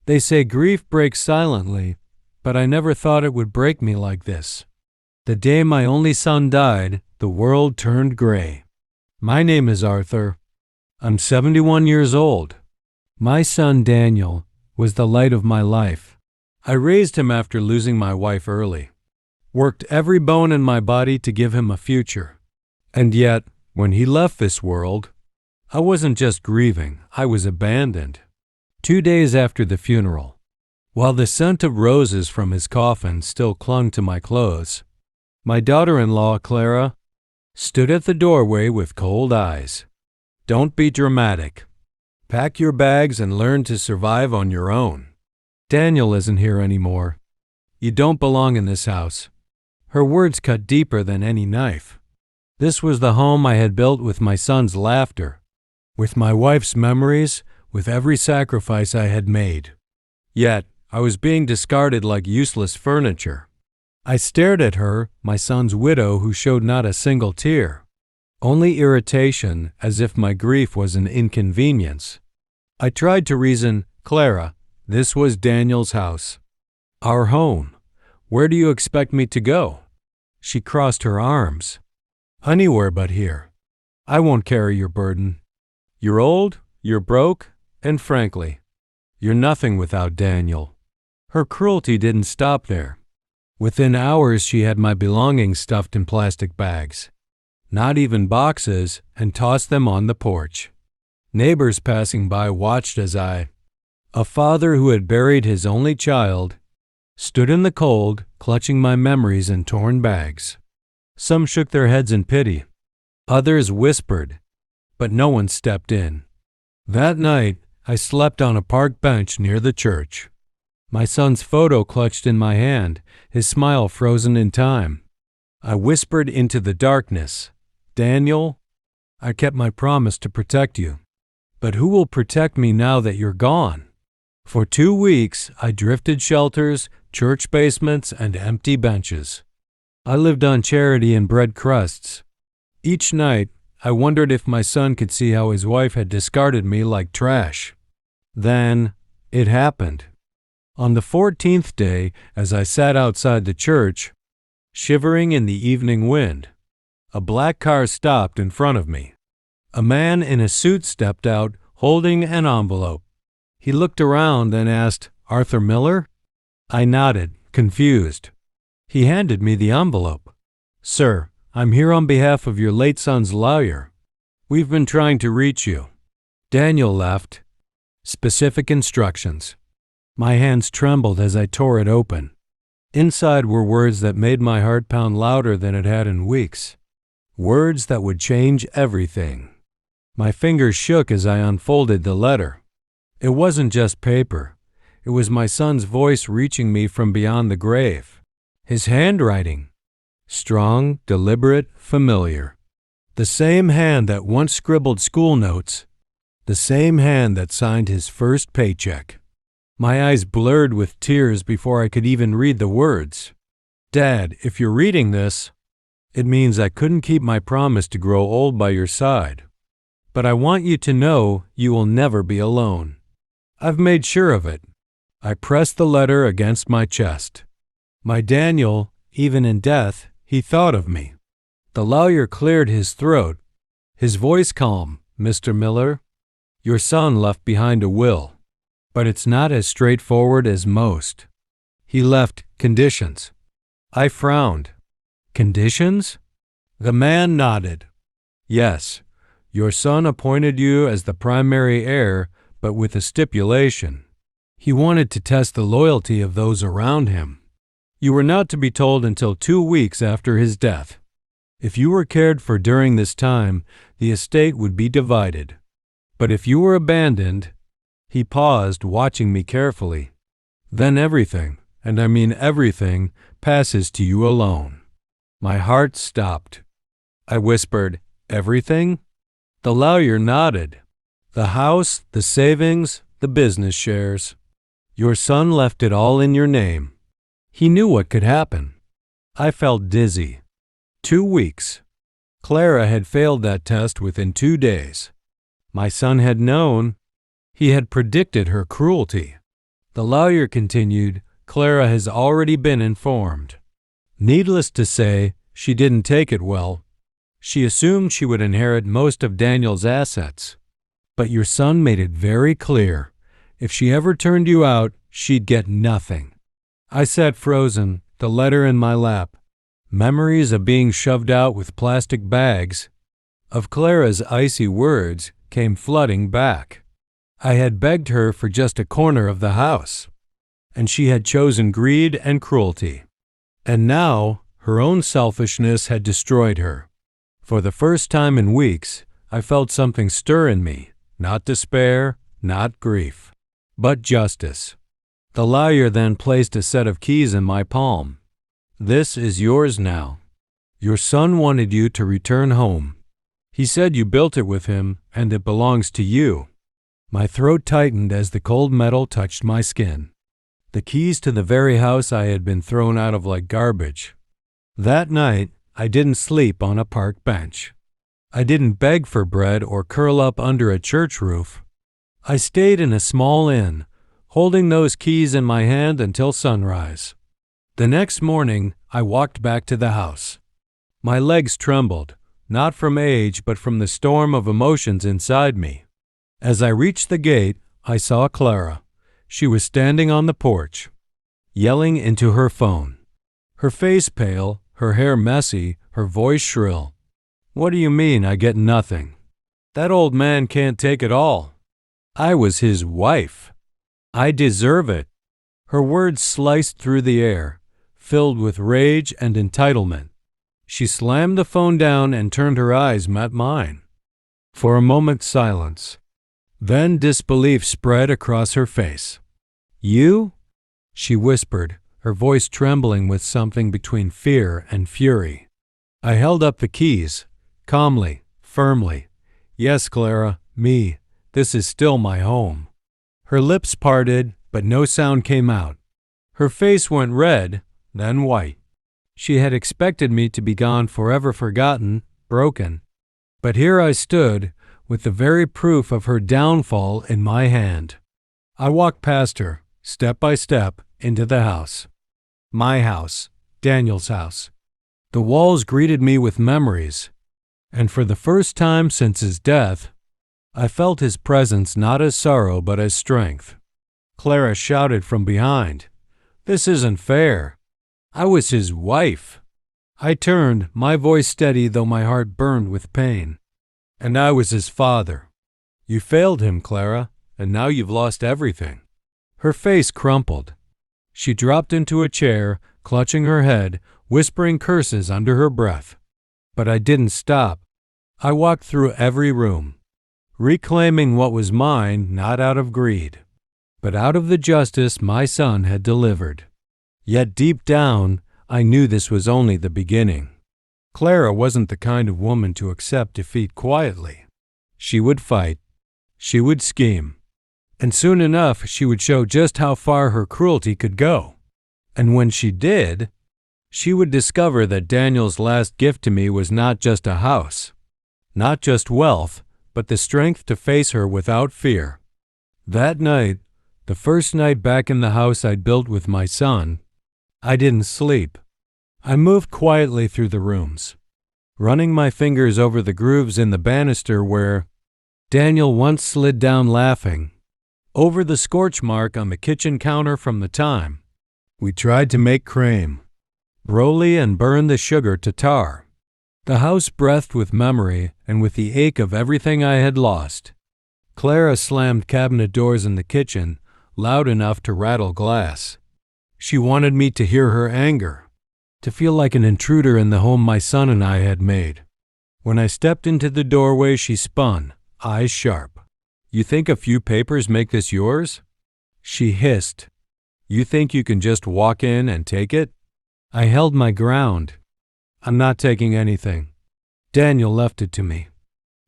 They say grief breaks silently, but I never thought it would break me like this. The day my only son died, the world turned gray. My name is Arthur. I'm 71 years old. My son Daniel was the light of my life. I raised him after losing my wife early. Worked every bone in my body to give him a future. And yet, when he left this world, I wasn't just grieving, I was abandoned. 2 days after the funeral, while the scent of roses from his coffin still clung to my clothes, my daughter-in-law, Clara, stood at the doorway with cold eyes. Don't be dramatic. Pack your bags and learn to survive on your own. Daniel isn't here anymore. You don't belong in this house. Her words cut deeper than any knife. This was the home I had built with my son's laughter, with my wife's memories, with every sacrifice I had made. Yet, I was being discarded like useless furniture. I stared at her, my son's widow, who showed not a single tear. Only irritation, as if my grief was an inconvenience. I tried to reason, Clara, this was Daniel's house. Our home. Where do you expect me to go? She crossed her arms. Anywhere but here. I won't carry your burden. You're old, you're broke, and frankly, you're nothing without Daniel. Her cruelty didn't stop there. Within hours, she had my belongings stuffed in plastic bags, not even boxes, and tossed them on the porch. Neighbors passing by watched as a father who had buried his only child, stood in the cold, clutching my memories in torn bags. Some shook their heads in pity. Others whispered, but no one stepped in. That night, I slept on a park bench near the church. My son's photo clutched in my hand, his smile frozen in time. I whispered into the darkness, Daniel, I kept my promise to protect you. But who will protect me now that you're gone? For 2 weeks, I drifted shelters, church basements, and empty benches. I lived on charity and bread crusts. Each night, I wondered if my son could see how his wife had discarded me like trash. Then, it happened. On the 14th day, as I sat outside the church, shivering in the evening wind, a black car stopped in front of me. A man in a suit stepped out, holding an envelope. He looked around and asked, Arthur Miller? I nodded, confused. He handed me the envelope. Sir, I'm here on behalf of your late son's lawyer. We've been trying to reach you. Daniel left. Specific instructions. My hands trembled as I tore it open. Inside were words that made my heart pound louder than it had in weeks. Words that would change everything. My fingers shook as I unfolded the letter. It wasn't just paper. It was my son's voice reaching me from beyond the grave. His handwriting. Strong, deliberate, familiar. The same hand that once scribbled school notes. The same hand that signed his first paycheck. My eyes blurred with tears before I could even read the words. Dad, if you're reading this, it means I couldn't keep my promise to grow old by your side. But I want you to know you will never be alone. I've made sure of it. I pressed the letter against my chest. My Daniel, even in death, he thought of me. The lawyer cleared his throat, his voice calm. Mr. Miller, your son left behind a will. But it's not as straightforward as most. He left conditions. I frowned. Conditions? The man nodded. Yes, your son appointed you as the primary heir, but with a stipulation. He wanted to test the loyalty of those around him. You were not to be told until 2 weeks after his death. If you were cared for during this time, the estate would be divided. But if you were abandoned, he paused, watching me carefully. Then everything, and I mean everything, passes to you alone. My heart stopped. I whispered, everything? The lawyer nodded. The house, the savings, the business shares. Your son left it all in your name. He knew what could happen. I felt dizzy. 2 weeks. Clara had failed that test within 2 days. My son had known. He had predicted her cruelty. The lawyer continued, Clara has already been informed. Needless to say, she didn't take it well. She assumed she would inherit most of Daniel's assets. But your son made it very clear. If she ever turned you out, she'd get nothing. I sat frozen, the letter in my lap. Memories of being shoved out with plastic bags, of Clara's icy words, came flooding back. I had begged her for just a corner of the house, and she had chosen greed and cruelty. And now, her own selfishness had destroyed her. For the first time in weeks, I felt something stir in me, not despair, not grief, but justice. The lawyer then placed a set of keys in my palm. This is yours now. Your son wanted you to return home. He said you built it with him, and it belongs to you. My throat tightened as the cold metal touched my skin. The keys to the very house I had been thrown out of like garbage. That night, I didn't sleep on a park bench. I didn't beg for bread or curl up under a church roof. I stayed in a small inn, holding those keys in my hand until sunrise. The next morning, I walked back to the house. My legs trembled, not from age but from the storm of emotions inside me. As I reached the gate, I saw Clara. She was standing on the porch, yelling into her phone. Her face pale, her hair messy, her voice shrill. What do you mean I get nothing? That old man can't take it all. I was his wife. I deserve it. Her words sliced through the air, filled with rage and entitlement. She slammed the phone down and turned her eyes met mine. For a moment, silence. Then disbelief spread across her face. You? She whispered, her voice trembling with something between fear and fury. I held up the keys, calmly, firmly. Yes, Clara, me. This is still my home. Her lips parted, but no sound came out. Her face went red, then white. She had expected me to be gone, forever forgotten, broken. But here I stood, with the very proof of her downfall in my hand. I walked past her, step by step, into the house. My house, Daniel's house. The walls greeted me with memories, and for the first time since his death, I felt his presence not as sorrow but as strength. Clara shouted from behind, "This isn't fair. I was his wife." I turned, my voice steady though my heart burned with pain. "And I was his father. You failed him, Clara, and now you've lost everything." Her face crumpled. She dropped into a chair, clutching her head, whispering curses under her breath. But I didn't stop. I walked through every room, reclaiming what was mine not out of greed, but out of the justice my son had delivered. Yet deep down, I knew this was only the beginning. Clara wasn't the kind of woman to accept defeat quietly. She would fight. She would scheme. And soon enough, she would show just how far her cruelty could go. And when she did, she would discover that Daniel's last gift to me was not just a house, not just wealth, but the strength to face her without fear. That night, the first night back in the house I'd built with my son, I didn't sleep. I moved quietly through the rooms, running my fingers over the grooves in the banister where Daniel once slid down laughing, over the scorch mark on the kitchen counter from the time we tried to make crème, broly, and burn the sugar to tar. The house breathed with memory and with the ache of everything I had lost. Clara slammed cabinet doors in the kitchen, loud enough to rattle glass. She wanted me to hear her anger, to feel like an intruder in the home my son and I had made. When I stepped into the doorway, she spun, eyes sharp. "You think a few papers make this yours?" She hissed. "You think you can just walk in and take it?" I held my ground. "I'm not taking anything. Daniel left it to me."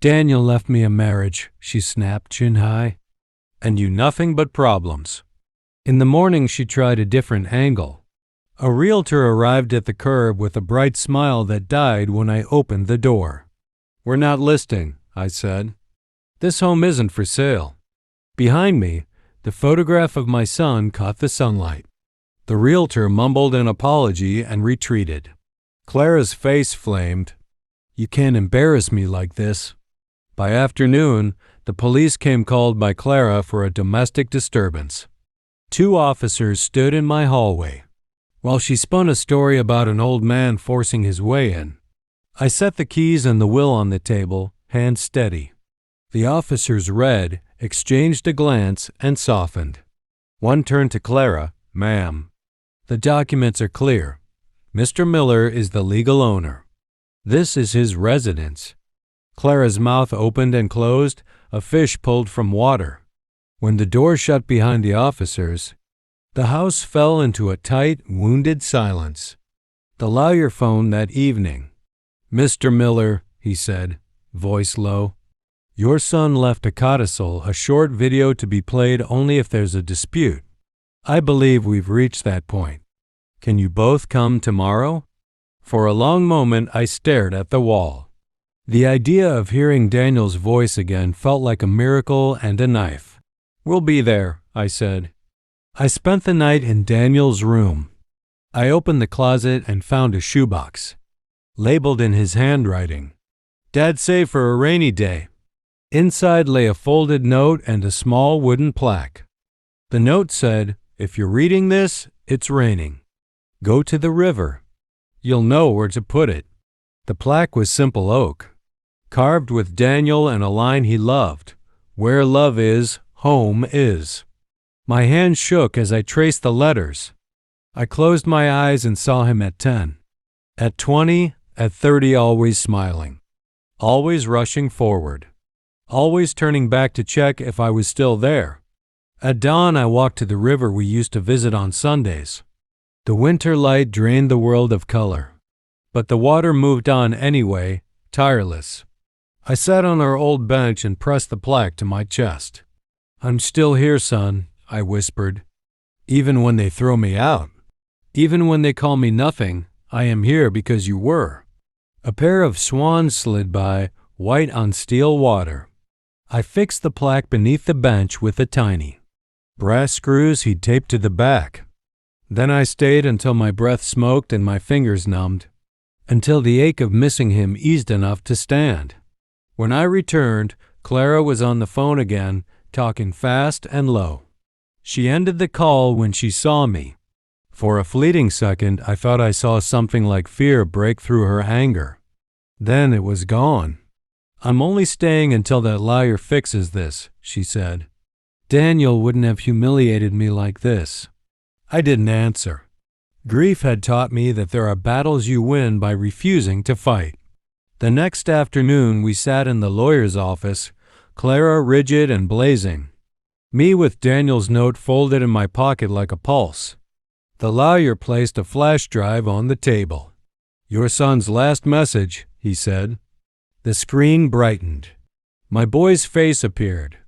"Daniel left me a marriage," she snapped, chin high. "And you nothing but problems." In the morning she tried a different angle. A realtor arrived at the curb with a bright smile that died when I opened the door. "We're not listing," I said. "This home isn't for sale." Behind me, The photograph of my son caught the sunlight. The realtor mumbled an apology and retreated. Clara's face flamed. "You can't embarrass me like this." By afternoon, the police came called by Clara for a domestic disturbance. 2 officers stood in my hallway. While she spun a story about an old man forcing his way in, I set the keys and the will on the table, hands steady. The officers read, exchanged a glance, and softened. One turned to Clara. "Ma'am, the documents are clear. Mr. Miller is the legal owner. This is his residence." Clara's mouth opened and closed, a fish pulled from water. When the door shut behind the officers, the house fell into a tight, wounded silence. The lawyer phoned that evening. "Mr. Miller," he said, voice low, "your son left a codicil, a short video to be played only if there's a dispute. I believe we've reached that point. Can you both come tomorrow?" For a long moment I stared at the wall. The idea of hearing Daniel's voice again felt like a miracle and a knife. "We'll be there," I said. I spent the night in Daniel's room. I opened the closet and found a shoebox, labeled in his handwriting, "Dad saved for a rainy day." Inside lay a folded note and a small wooden plaque. The note said, "If you're reading this, it's raining. Go to the river. You'll know where to put it." The plaque was simple oak, carved with Daniel and a line he loved, "Where love is, home is." My hand shook as I traced the letters. I closed my eyes and saw him at 10, at 20, at 30, always smiling, always rushing forward, always turning back to check if I was still there. At dawn, I walked to the river we used to visit on Sundays. The winter light drained the world of color, but the water moved on anyway, tireless. I sat on our old bench and pressed the plaque to my chest. "I'm still here, son," I whispered. "Even when they throw me out, even when they call me nothing, I am here because you were." A pair of swans slid by, white on steel water. I fixed the plaque beneath the bench with the tiny brass screws he'd taped to the back. Then I stayed until my breath smoked and my fingers numbed, until the ache of missing him eased enough to stand. When I returned, Clara was on the phone again, talking fast and low. She ended the call when she saw me. For a fleeting second, I thought I saw something like fear break through her anger. Then it was gone. "I'm only staying until that lawyer fixes this," she said. "Daniel wouldn't have humiliated me like this." I didn't answer. Grief had taught me that there are battles you win by refusing to fight. The next afternoon, we sat in the lawyer's office, Clara rigid and blazing, me with Daniel's note folded in my pocket like a pulse. The lawyer placed a flash drive on the table. "Your son's last message," he said. The screen brightened. My boy's face appeared,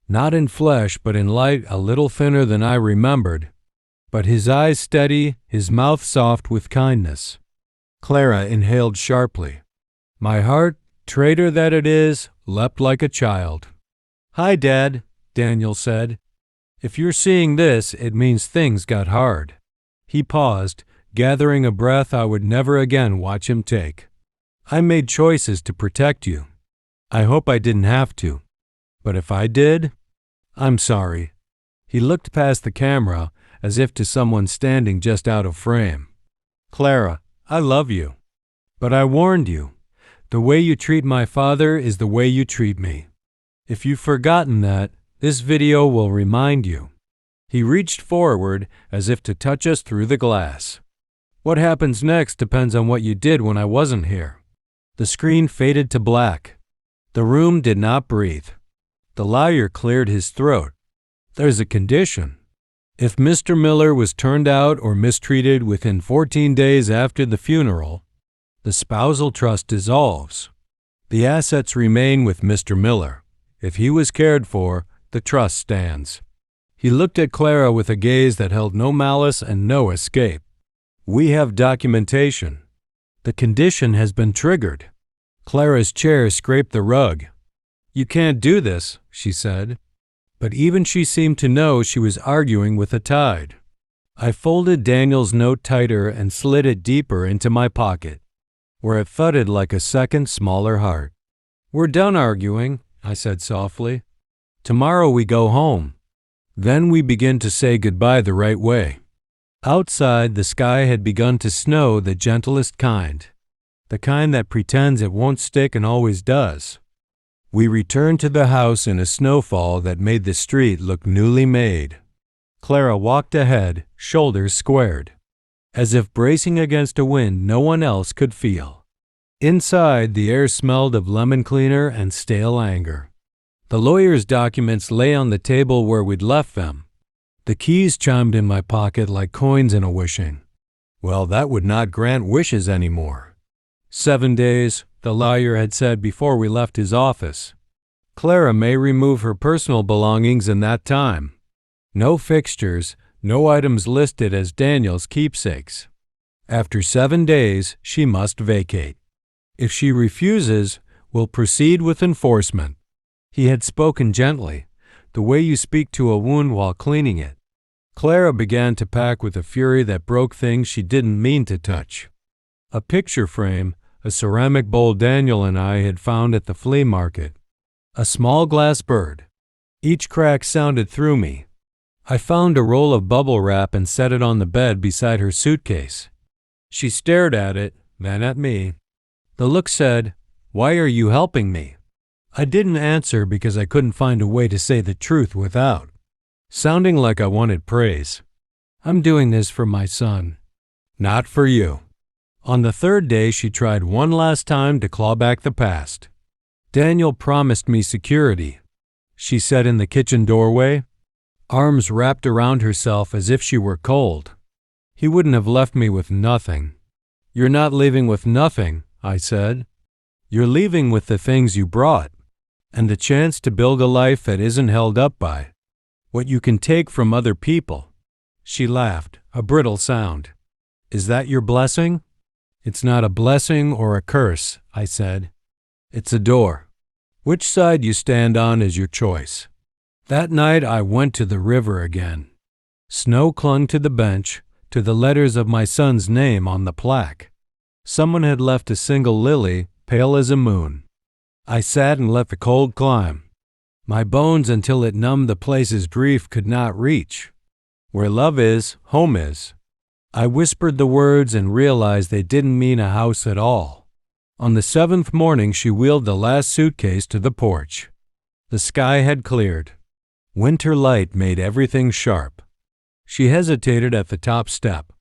not in flesh but in light a little thinner than I remembered, but his eyes steady, his mouth soft with kindness. Clara inhaled sharply. My heart, traitor that it is, leapt like a child. "Hi, Dad," Daniel said. "If you're seeing this, it means things got hard." He paused, gathering a breath I would never again watch him take. "I made choices to protect you. I hope I didn't have to. But if I did, I'm sorry." He looked past the camera as if to someone standing just out of frame. "Clara, I love you. But I warned you. The way you treat my father is the way you treat me. If you've forgotten that, this video will remind you." He reached forward as if to touch us through the glass. "What happens next depends on what you did when I wasn't here." The screen faded to black. The room did not breathe. The lawyer cleared his throat. "There's a condition. If Mr. Miller was turned out or mistreated within 14 days after the funeral, the spousal trust dissolves. The assets remain with Mr. Miller. If he was cared for, the trust stands." He looked at Clara with a gaze that held no malice and no escape. "We have documentation. The condition has been triggered." Clara's chair scraped the rug. "You can't do this," she said. but even she seemed to know she was arguing with the tide. I folded Daniel's note tighter and slid it deeper into my pocket, where it thudded like a second, smaller heart. "We're done arguing," I said softly. "Tomorrow we go home. Then we begin to say goodbye the right way." Outside, the sky had begun to snow, the gentlest kind, the kind that pretends it won't stick and always does. We returned to the house in a snowfall that made the street look newly made. Clara walked ahead, shoulders squared, as if bracing against a wind no one else could feel. Inside, the air smelled of lemon cleaner and stale anger. The lawyer's documents lay on the table where we'd left them. The keys chimed in my pocket like coins in a wishing. Well, that would not grant wishes anymore. 7 days, the lawyer had said before we left his office. Clara may remove her personal belongings in that time. No fixtures, no items listed as Daniel's keepsakes. After 7 days, she must vacate. If she refuses, we'll proceed with enforcement. He had spoken gently, the way you speak to a wound while cleaning it. Clara began to pack with a fury that broke things she didn't mean to touch. A picture frame, a ceramic bowl Daniel and I had found at the flea market. A small glass bird. Each crack sounded through me. I found a roll of bubble wrap and set it on the bed beside her suitcase. She stared at it, then at me. The look said, "Why are you helping me?" I didn't answer because I couldn't find a way to say the truth without sounding like I wanted praise. "I'm doing this for my son." "Not for you." On the 3rd day, she tried one last time to claw back the past. "Daniel promised me security," she said in the kitchen doorway, arms wrapped around herself as if she were cold. "He wouldn't have left me with nothing." "You're not leaving with nothing," I said. "You're leaving with the things you brought, and the chance to build a life that isn't held up by what you can take from other people." She laughed, a brittle sound. "Is that your blessing?" "It's not a blessing or a curse," I said. "It's a door. Which side you stand on is your choice." That night I went to the river again. Snow clung to the bench, to the letters of my son's name on the plaque. Someone had left a single lily, pale as a moon. I sat and let the cold climb my bones until it numbed the places grief could not reach. Where love is, home is. I whispered the words and realized they didn't mean a house at all. On the 7th morning, she wheeled the last suitcase to the porch. The sky had cleared. Winter light made everything sharp. She hesitated at the top step.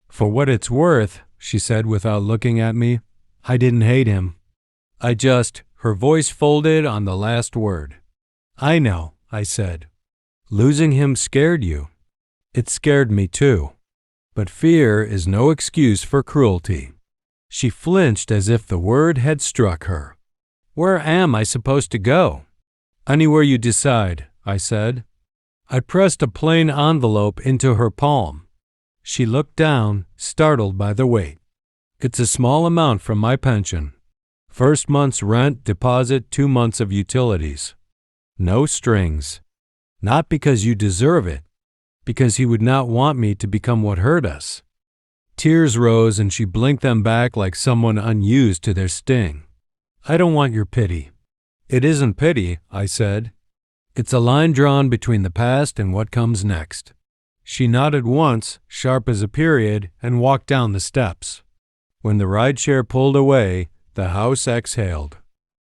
"For what it's worth," she said without looking at me, "I didn't hate him. Her voice folded on the last word. "I know," I said. "Losing him scared you." "It scared me too. But fear is no excuse for cruelty." She flinched as if the word had struck her. "Where am I supposed to go?" "Anywhere you decide," I said. I pressed a plain envelope into her palm. She looked down, startled by the weight. "It's a small amount from my pension. First month's rent, deposit, 2 months of utilities. No strings. Not because you deserve it, because he would not want me to become what hurt us." Tears rose and she blinked them back like someone unused to their sting. "I don't want your pity." "It isn't pity," I said. "It's a line drawn between the past and what comes next." She nodded once, sharp as a period, and walked down the steps. When the rideshare pulled away, the house exhaled.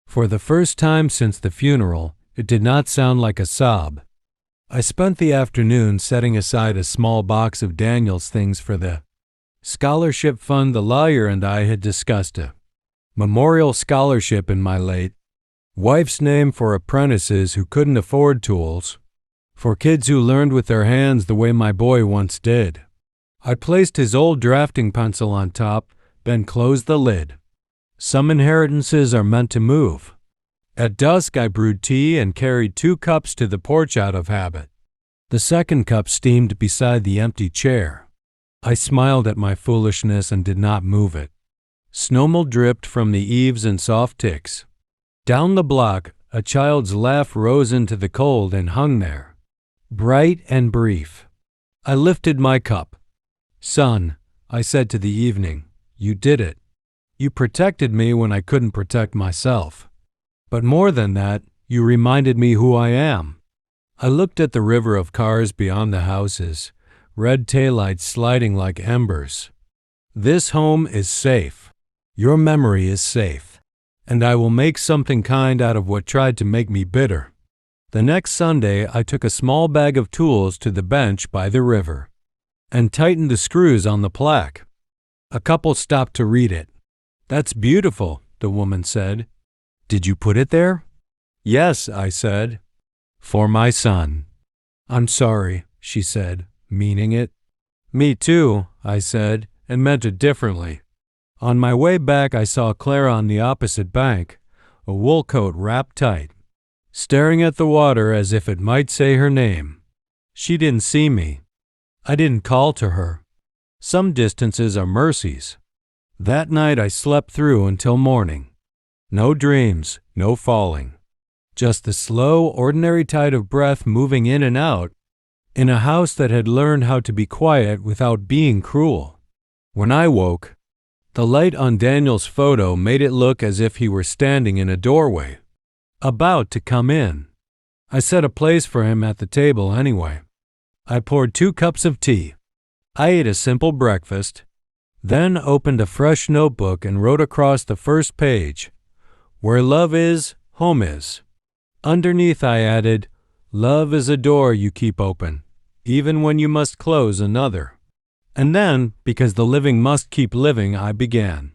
For the first time since the funeral, it did not sound like a sob. I spent the afternoon setting aside a small box of Daniel's things for the scholarship fund the lawyer and I had discussed. A memorial scholarship in my late wife's name for apprentices who couldn't afford tools, for kids who learned with their hands the way my boy once did. I placed his old drafting pencil on top, then closed the lid. Some inheritances are meant to move. At dusk I brewed tea and carried 2 cups to the porch out of habit. The second cup steamed beside the empty chair. I smiled at my foolishness and did not move it. Snowmelt dripped from the eaves in soft ticks. Down the block, A child's laugh rose into the cold and hung there, bright and brief. I lifted my cup. "Son," I said to the evening, "you did it. You protected me when I couldn't protect myself. But more than that, you reminded me who I am." I looked at the river of cars beyond the houses, red taillights sliding like embers. "This home is safe. Your memory is safe. And I will make something kind out of what tried to make me bitter." The next Sunday, I took a small bag of tools to the bench by the river and tightened the screws on the plaque. A couple stopped to read it. "That's beautiful," the woman said. "Did you put it there?" "Yes," I said. "For my son." "I'm sorry," she said, meaning it. "Me too," I said, and meant it differently. On my way back, I saw Clara on the opposite bank, a wool coat wrapped tight, staring at the water as if it might say her name. She didn't see me. I didn't call to her. Some distances are mercies. That night I slept through until morning. No dreams, no falling. Just the slow, ordinary tide of breath moving in and out in a house that had learned how to be quiet without being cruel. When I woke, the light on Daniel's photo made it look as if he were standing in a doorway, about to come in. I set a place for him at the table anyway. I poured 2 cups of tea. I ate a simple breakfast, then opened a fresh notebook and wrote across the first page, "Where love is, home is." Underneath I added, "Love is a door you keep open, even when you must close another." And then, because the living must keep living, I began.